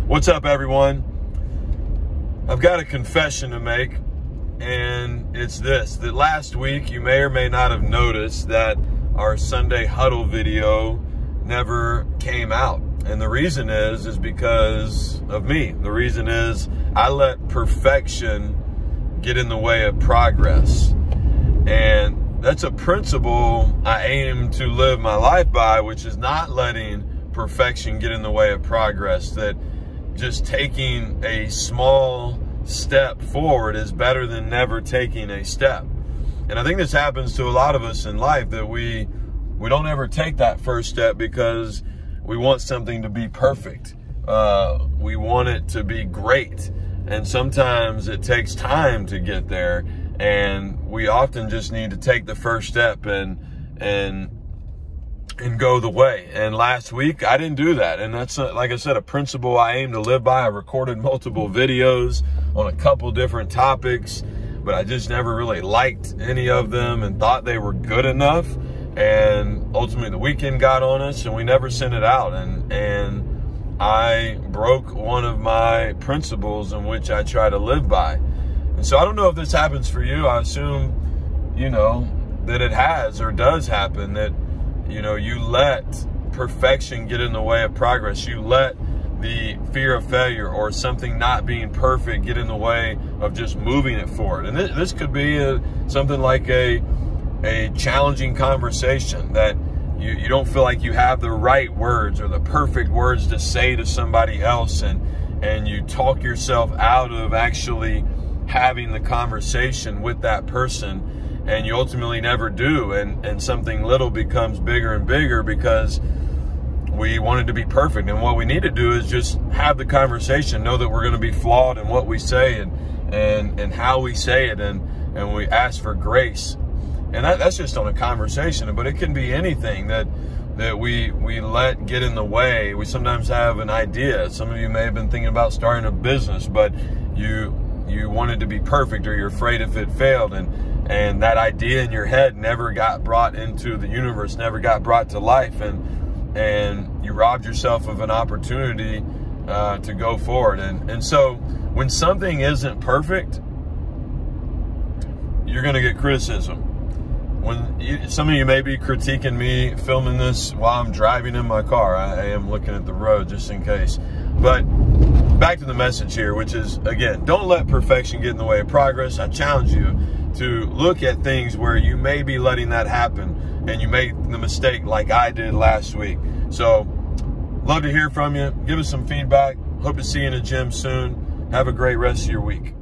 What's up, everyone? I've got a confession to make, and it's this: that last week you may or may not have noticed that our Sunday Huddle video never came out. And the reason is because of me. The reason is I let perfection get in the way of progress. And that's a principle I aim to live my life by, which is not letting perfection get in the way of progress. That just taking a small step forward is better than never taking a step. And I think this happens to a lot of us in life, that we don't ever take that first step because we want something to be perfect. We want it to be great. And sometimes it takes time to get there. And we often just need to take the first step and go the way. And last week I didn't do that. And that's, like I said, a principle I aim to live by. I recorded multiple videos on a couple different topics, but I just never really liked any of them and thought they were good enough. And ultimately the weekend got on us and we never sent it out. And I broke one of my principles in which I try to live by. And so I don't know if this happens for you. I assume, that it has or does happen, that, you let perfection get in the way of progress. You let the fear of failure or something not being perfect get in the way of just moving it forward. And this could be something like a challenging conversation, that you don't feel like you have the right words or the perfect words to say to somebody else, and you talk yourself out of actually having the conversation with that person, and you ultimately never do, and something little becomes bigger and bigger because we want it to be perfect. And what we need to do is just have the conversation, know that we're going to be flawed in what we say and how we say it, and we ask for grace. And that's just on a conversation, but it can be anything that we let get in the way. We sometimes have an idea. Some of you may have been thinking about starting a business, but you want it to be perfect, or you're afraid if it failed, and that idea in your head never got brought into the universe, never got brought to life, and you robbed yourself of an opportunity to go forward. And so when something isn't perfect, you're going to get criticism. Some of you may be critiquing me filming this while I'm driving in my car. I am looking at the road just in case. But back to the message here, which is, again, don't let perfection get in the way of progress. I challenge you to look at things where you may be letting that happen, and you made the mistake like I did last week. So, love to hear from you. Give us some feedback. Hope to see you in the gym soon. Have a great rest of your week.